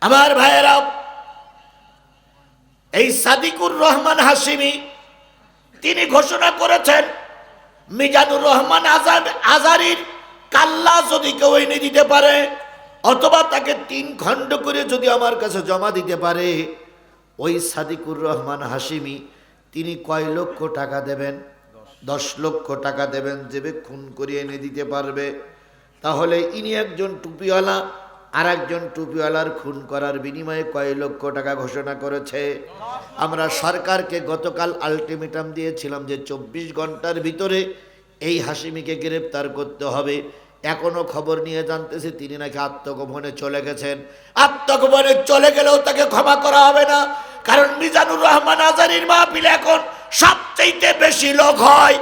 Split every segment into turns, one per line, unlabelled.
আমার ভাইয়েরা, এই সাদিকুর রহমান হাশিমি তিনি ঘোষণা করেছেন মিজানুর রহমান আজারির কাল্লা যদি কেউ এনে দিতে পারে অথবা তাকে 3 খণ্ড করে যদি আমার কাছে জমা দিতে পারে, ওই সাদিকুর রহমান হাশিমি তিনি কয় লক্ষ টাকা দেবেন? 10 লক্ষ টাকা দেবেন, যে খুন করে এনে দিতে পারবে। তাহলে ইনি একজন টুপিওয়ালা, আর একজন টুপিওয়ালার খুন করার বিনিময়ে কয় লক্ষ টাকা ঘোষণা করেছে। আমরা সরকারকে গতকাল আলটিমেটাম দিয়েছিলাম যে 24 ঘন্টার ভিতরে এই হাশিমিকে গ্রেপ্তার করতে হবে। এখনো খবর নিয়ে জানতেছে তিনি নাকি আত্মগোপনে চলে গেছেন। আত্মগোপনে চলে গেলেও তাকে ক্ষমা করা হবে না, কারণ মিজানুর রহমান আজারির মাহফিলে এখন সবচেয়ে বেশি লোক হয়।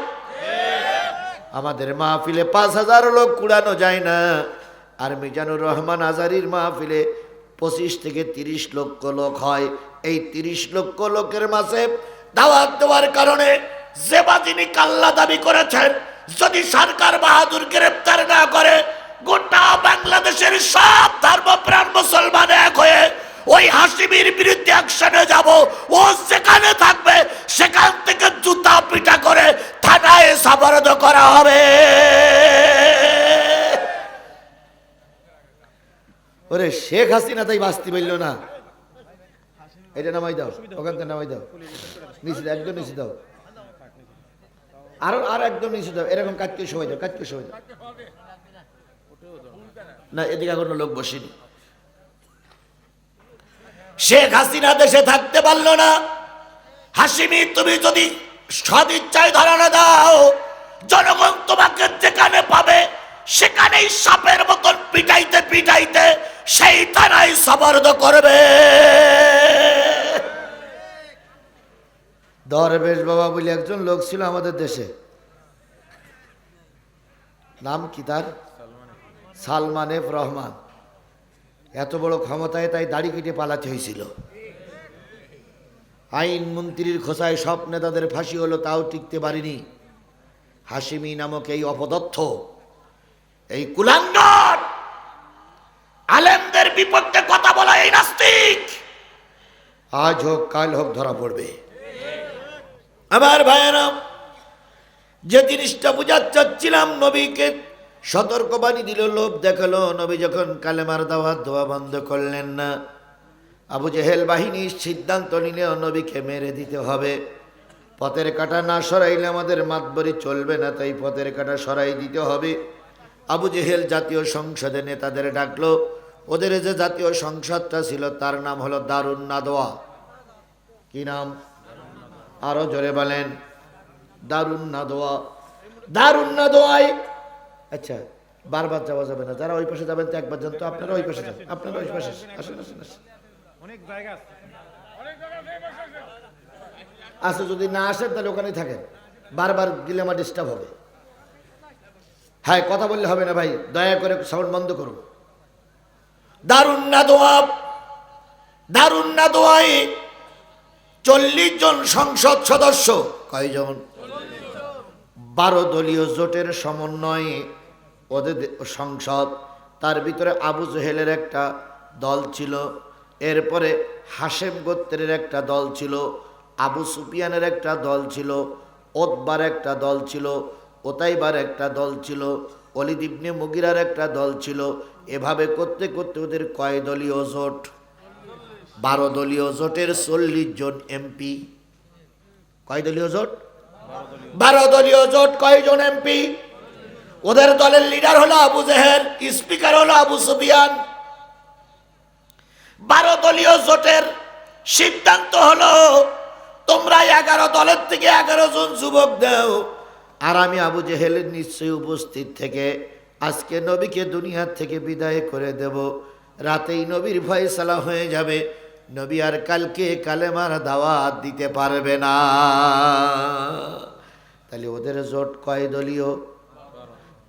আমাদের মাহফিলে 5000 লোক কুড়ানো যায় না, আর মিজানুর রহমান আজারির মাহফিলে 25 থেকে 30 লক্ষ লোক হয়। এই 30 লক্ষ লোকের মাঝে দাওয়াত দেওয়ার কারণে যিনি কাল্লা দাবি করেছেন, যদি সরকার বাহাদুর গ্রেপ্তার না করে গোটা বাংলাদেশের সব ধর্মপ্রাণ মুসলমান এক হয়ে ওই হাশিমির বিরুদ্ধে অ্যাকশনে যাব। ও যেখানে থাকবে সেখান থেকে জুতা পিটা করে থানায় সাবরদ করা হবে। ওরে শেখ হাসিনা তাই বাঁচতে পারল না। এটা নামাই দাও, ওখান থেকে নামাই দাও, নিচে দাও, একদম নিচে দাও, আর একদম নিচে দাও। এরকম কাটকে সবাই দাও, কাটকে সবাই দাও। না, এদিকে কোনো লোক বসেনি। শেখ হাসিনা দেশে থাকতে পারলো না। হাশিমি, তুমি যদি সদিচ্ছায় ধরানো দাও, জনগণ তোমাকে যেখানে পাবে সেখানেই সাপের মতন পিটাইতে পিটাইতে সেই থানায় সাবরদ করবে। দরবেশ বাবা বলে একজন লোক ছিল আমাদের দেশে, নাম কি তার? সালমান এফ রহমান। এত বড় ক্ষমতায় তাই দাড়ি কেটে পালাতে হয়েছিল। আইন মন্ত্রীর খোঁচায় সব নেতাদের ফাঁসি হলো, তাও টিকতে পারিনি। হাশিমি নামক এই অপদর্থ, এই কুলাঙ্গার, আলেমদের বিপক্ষে কথা বলা এই নাস্তিক আজ হোক কাল হোক ধরা পড়বে। আমার ভাইয়েরা, যে জিনিসটা বুঝাতে চাচ্ছিলাম, নবীকে সতর্কবাণী দিল, লোভ দেখালো। নবী যখন কালেমার দাওয়াত দেওয়া বন্ধ করলেন না, আবু জেহেল বাহিনী সিদ্ধান্ত নিলে নবীকে মেরে দিতে হবে। পথের কাঁটা না সরাইলে আমাদের মাতবরি চলবে না, তাই পথের কাঁটা সরাই দিতে হবে। আবু জেহেল জাতীয় সংসদে নেতাদের ডাকলো। ওদের যে জাতীয় সংসদটা ছিল তার নাম হলো দারুন নাদওয়া। কি নাম? আরো জোরে বলেন। দারুন নাদওয়া। দারুন নাদওয়ায়, আচ্ছা বারবার যাওয়া যাবে না, যারা ওই পাশে যাবেন তো একবার যান তো, আপনারা ওই পাশে যান, আপনারা ওই পাশে আসেন, আসেন, আসেন। অনেক জায়গা আছে, যদি না আসেন তাহলে ওখানেই থাকেন, বারবার গেলে আমার ডিস্টার্ব হবে। হ্যাঁ, কথা বললে হবে না ভাই, দয়া করে সাউন্ড বন্ধ করুন। দারুন নাদওয়া, দারুন নাদওয়ায় 40 জন সংসদ সদস্য। কয়জন? 12 দলীয় জোটের সমন্বয়ে ওদের সংসদ। তার ভিতরে আবু জেহেলের একটা দল ছিল, এরপরে হাশেম গোত্রের একটা দল ছিল, আবু সুফিয়ানের একটা দল ছিল, ওতবার একটা দল ছিল, ওতাইবার একটা দল ছিল, ওলিদ ইবনে মুগিরার একটা দল ছিল। এভাবে করতে করতে ওদের কয় দলীয় জোট? 12 দলীয় জোটের 40 জন এমপি। কয় দলীয় জোট? 12 দলীয় জোট। কয়জন এমপি? ওদের দলের লিডার হলো আবু জেহেল, স্পিকার হলো আবু সুফিয়ান। 12 দলীয় জোটের সিদ্ধান্ত হলো, তোমরা 11 দলের থেকে 11 জন যুবক দাও, আর আমি আবু জেহেলের নিশ্চয়ই উপস্থিত থেকে আজকে নবীকে দুনিয়ার থেকে বিদায় করে দেব। রাতেই নবীর ফয়সালা হয়ে যাবে, নবী আর কালকে কালেমার দাওয়াত দিতে পারবে না। তাহলে ওদের জোট কয় দলীয়?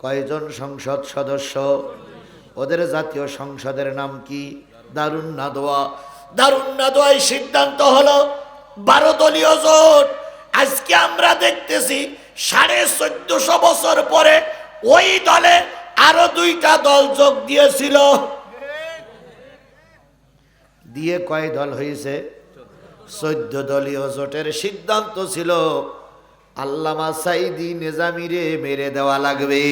কয়জন সংসদ সদস্য? ওদের জাতীয় সংসদের নাম কি? দারুন নাদওয়া। দারুন নাদওয়ায় সিদ্ধান্ত হলো 12 দলীয় জোট। আজকে আমরা দেখতেছি 1450 বছর পরে ওই দলে আরো 2টা দল যোগ দিয়েছিল। দিয়ে কয় দল হয়েছে? 14 দলীয় জোটের সিদ্ধান্ত ছিল আল্লামা সাঈদী নিজামীরে মেরে দেওয়া লাগবে।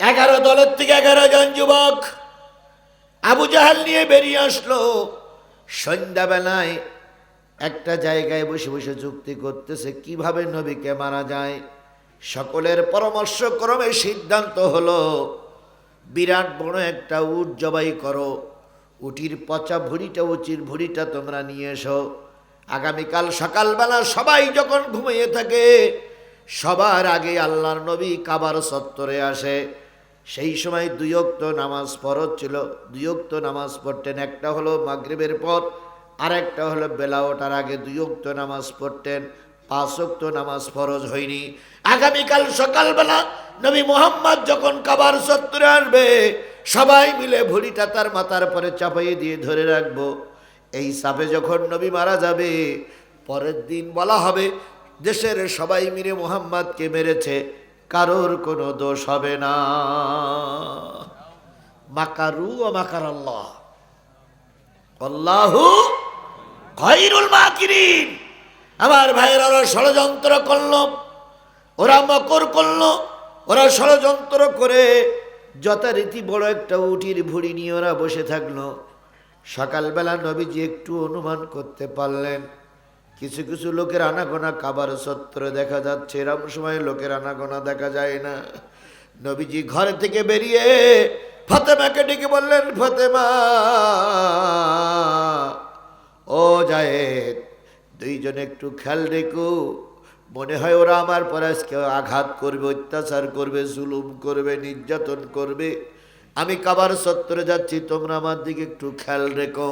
11 দলের থেকে 11 জন যুবক আবু জাহেল নিয়ে বেরিয়ে আসলো। সন্ধ্যাবেলায় একটা জায়গায় বসে বসে যুক্তি করতেছে কিভাবে নবীকে মারা যায়। সকলের পরামর্শক্রমে সিদ্ধান্ত হলো বিরাট বড় একটা উট জবাই করো, উটির পচা ভুঁড়িটা, উচির ভুঁড়িটা তোমরা নিয়ে এসো। আগামীকাল সকালবেলা সবাই যখন ঘুমিয়ে থাকে সবার আগে আল্লাহর নবী কাবার চত্বরে আসে। সেই সময় 2 ওয়াক্ত নামাজ ফরজ ছিল, 2 ওয়াক্ত নামাজ পড়তেন। একটা হলো মাগরিবের পর, আর একটা হলো বেলা ওঠার আগে 2 ওয়াক্ত নামাজ পড়তেন। 5 ওয়াক্ত নামাজ ফরজ হয়নি। আগামীকাল সকালবেলা নবী মুহাম্মদ যখন কাবার চত্বরে আসবে সবাই মিলে ভুঁড়িটা তার মাথার পরে চাপাইয়ে দিয়ে ধরে রাখবো। এই চাপে যখন নবী মারা যাবে পরের দিন বলা হবে দেশের সবাই মিলে মুহাম্মদকে মেরেছে, কারোর কোনো দোষ হবে না। মাকারু ও মাকার আল্লাহ, আল্লাহু খায়রুল মাকিরিন। আমার ভাইয়েরা ওরা ষড়যন্ত্র করলো, ওরা মকর করলো, ওরা ষড়যন্ত্র করে যথারীতি বড় একটা উটির ভুঁড়ি নিয়ে ওরা বসে থাকলো। সকালবেলা নবীজি একটু অনুমান করতে পারলেন কিছু কিছু লোকের আনাগোনা কাবার চত্বরে দেখা যাচ্ছে, এরকম সময় লোকের আনাগোনা দেখা যায় না। নবীজি ঘর থেকে বেরিয়ে ফাতেমাকে ডেকে বললেন, ফাতেমা ও জায়েদ, দুইজনে একটু খেয়াল রেখো, মনে হয় ওরা আমার পরে আজকে আঘাত করবে, অত্যাচার করবে, জুলুম করবে, নির্যাতন করবে। আমি কাবার চত্বরে যাচ্ছি, তোমরা আমার দিকে একটু খেয়াল রেখো।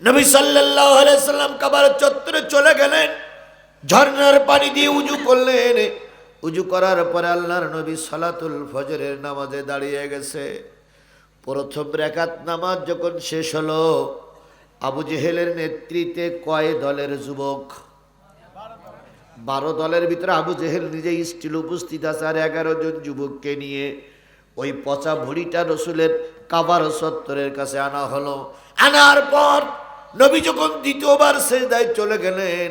নবী সাল্লাল্লাহু আলাইহি সাল্লাম কাবার চত্বরে চলে গেলেন, ঝর্ণার পানি দিয়ে উজু করলেন। উজু করার পরে আল্লাহর নবী সালাতুল ফজরের নামাজে দাঁড়িয়ে গেছে। প্রথম রাকাত নামাজ যখন শেষ হলো, আবু জেহেলের নেতৃত্বে কয় দলের যুবক? 12 দলের ভিতরে আবু জেহেল নিজে স্টিল উপস্থিত আছে, আর 11 জন যুবককে নিয়ে ওই পচা ভুঁড়িটা রসুলের কাবার চত্বরের কাছে আনা হলো। আনার পর নবী যখন দ্বিতীয়বার সেজদায় চলে গেলেন,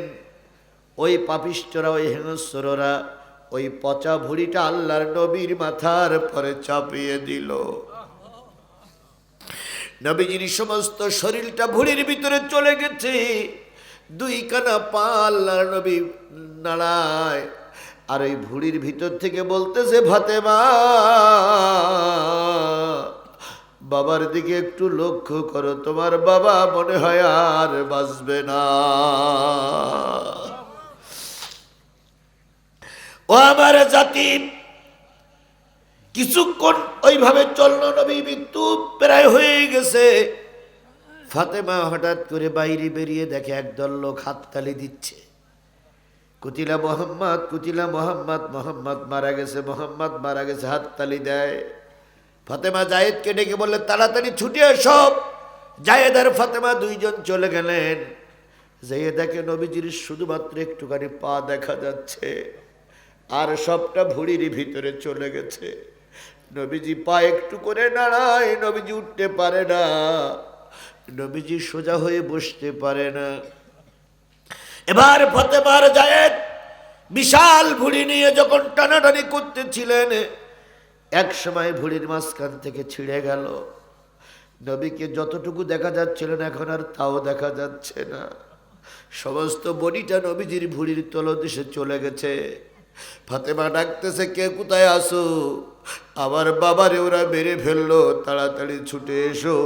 ওই পাপিষ্ঠরা, ওই হিংস্ররা ওই পচা ভুঁড়িটা আল্লাহর নবীর মাথার পরে চাপিয়ে দিল। নবীজির সমস্ত শরীরটা ভুঁড়ির ভিতরে চলে গেছে। 2 কানা পা আল্লাহর নবী নাড়ায়, আর ওই ভুঁড়ির ভিতর থেকে বলতেছে, ফাতেমা বাবার দিকে একটু লক্ষ্য করো, তোমার বাবা মনে হয় আর বাঁচবে না। ও আমার জাতি, কিছুক্ষণ ওইভাবে চলল, নবী মৃত্যু প্রায় হয়ে গেছে। ফাতেমা হঠাৎ করে বাইরে বেরিয়ে দেখে একদল লোক হাততালি দিচ্ছে, কুতিলা মোহাম্মদ, কুতিলা মোহাম্মদ, মোহাম্মদ মারা গেছে, মোহাম্মদ মারা গেছে, হাততালি দেয়। ফাতেমা জায়েদকে ডেকে বললে, তাড়াতাড়ি ছুটে এসো। জায়েদ আর ফাতেমা 2 জন চলে গেলেন। যেয়ে দেখে নবীজির শুধুমাত্র একটুখানি পা দেখা যাচ্ছে, আর সবটা ভুঁড়ির ভিতরে চলে গেছে। নবীজি পা একটু করে নাড়ায়, নবীজি উঠতে পারে না, নবীজি সোজা হয়ে বসতে পারে না। এবার ফাতেমার জায়েদ বিশাল ভুঁড়ি নিয়ে যখন টানাটানি করতেছিলেন, এক সময় ভুঁড়ির মাঝখান থেকে ছিঁড়ে গেল। নবীকে যতটুকু দেখা যাচ্ছিল না, এখন আর তাও দেখা যাচ্ছে না। সমস্ত বডিটা নবীজির ভুঁড়ির তলদেশে চলে গেছে। ফাতেমা ডাকতেছে, কে কোথায় আসো? আমার বাবারে ওরা মেরে ফেললো, তাড়াতাড়ি ছুটে এসো।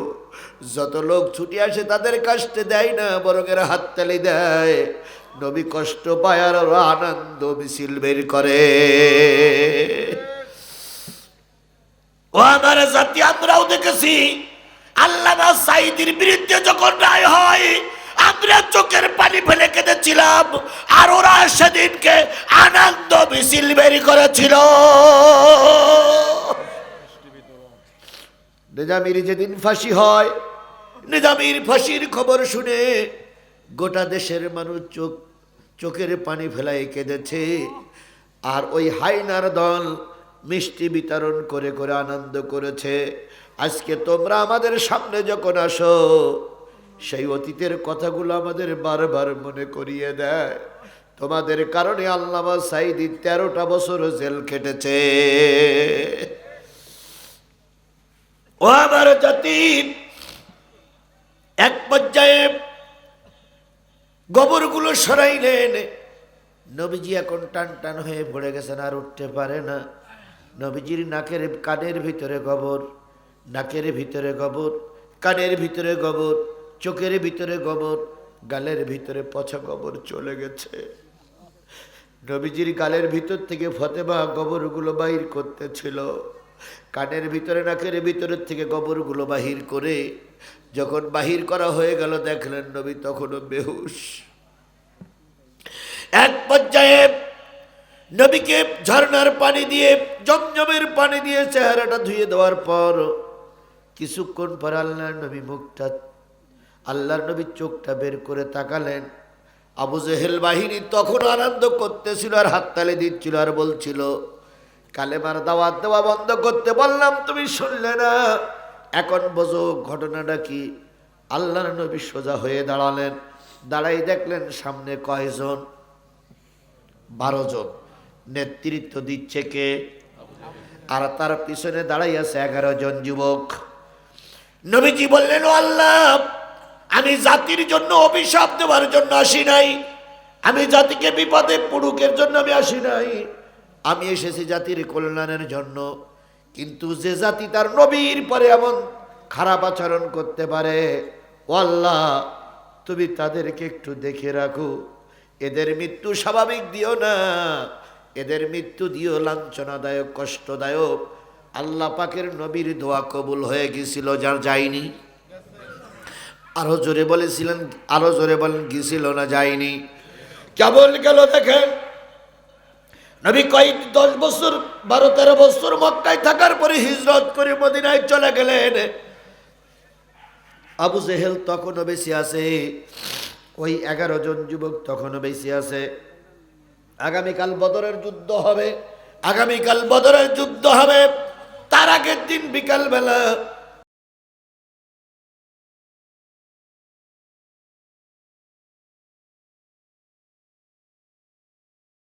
যত লোক ছুটে আসে তাদের কাস্তে দেয় না, বরং এরা হাততালি দেয়। নবী কষ্ট পায় আর ওরা আনন্দ মিছিল বের করে। ও আমার জাতি, আমরাও দেখেছি আল্লামা সাঈদীর বিরুদ্ধে যখন রায় হয় আমরা চোখের পানি ফেলে কেঁদেছিলাম, আর ওরা সেদিনকে আনন্দ মিছিল বের করেছিল। নিজামীর যেদিন ফাঁসি হয়, নিজামীর ফাঁসির খবর শুনে গোটা দেশের মানুষ চোখের পানি ফেলায় কেঁদেছে। আর ওই হায়নার দল মিষ্টি বিতরণ করে করে আনন্দ করেছে। আজকে তোমরা আমাদের সামনে যখন আসো, সেই অতীতের কথাগুলো আমাদের বারবার মনে করিয়ে দেয়। তোমাদের কারণে আল্লামা সাঈদী 13টা বছর জেল খেটেছে। ও আমার জাতি, এক পর্যায়ে গোবরগুলো সরাইলেন। নবীজি এখন টান টান হয়ে পড়ে গেছেন, আর উঠতে পারে না। নবীজির নাকের কানের ভিতরে গোবর, নাকের ভিতরে গোবর, কানের ভিতরে গোবর, চোখের ভিতরে গোবর, গালের ভিতরে পচা গোবর চলে গেছে। নবীজির গালের ভিতর থেকে ফাতেমা গোবরগুলো বাহির করতেছিল। কানের ভিতরে নাকের ভিতরের থেকে গোবরগুলো বাহির করে যখন বাহির করা হয়ে গেল, দেখলেন নবী তখনও বেহুশ। এক পর্যায়ে নবীকে ঝর্ণার পানি দিয়ে, জমজমের পানি দিয়ে চেহারাটা ধুয়ে দেওয়ার পর কিছুক্ষণ পর আল্লাহর নবী মুখটা, আল্লাহর নবীর চোখটা বের করে তাকালেন। আবু জেহেল বাহিনী তখন আনন্দ করতেছিল আর হাততালি দিচ্ছিল আর বলছিল, কালেমার দাওয়াত দেওয়া বন্ধ করতে বললাম, তুমি শুনলে না, এখন বোঝো ঘটনাটা কি। আল্লাহর নবী সোজা হয়ে দাঁড়ালেন। দাঁড়াই দেখলেন সামনে কয়জন? 12 জন। নেতৃত্ব দিচ্ছে কে? আর তার পিছনে দাঁড়াই আছে 11 জন যুবক। নবীজি বললেন, ও আল্লাহ, আমি জাতির জন্য অভিশাপ দেওয়ার জন্য আসি নাই, আমি জাতিকে বিপদে পড়ুকের জন্য আমি আসি নাই, আমি এসেছি জাতির কল্যাণের জন্য। কিন্তু যে জাতি তার নবীর পরে এমন খারাপ আচরণ করতে পারে, ও আল্লাহ, তুমি তাদেরকে একটু দেখে রাখো, এদের মৃত্যু স্বাভাবিক দিও না, এদের মৃত্যু দিও লাঞ্ছনাদায়ক, কষ্টদায়ক। আল্লাহ পাকের নবীর দোয়া কবুল হয়ে গেছিল, যার যায়নি? আরো জোরে বলেছিলেন, আরো জোরে বলেন, গেছিল না যায়নি? কেবল গেল। দেখেন নবী কয়েক 10 বছর, 12-13 বছর মক্কায় থাকার পরে হিজরত করে মদিনায় চলে গেলেন। আবু জেহেল তখনও বেশি আছে, ওই 11 জন যুবক তখনও বেশি আছে। আগামীকাল বদরের যুদ্ধ হবে, আগামীকাল বদরের যুদ্ধ হবে। তার আগের দিন বিকালবেলা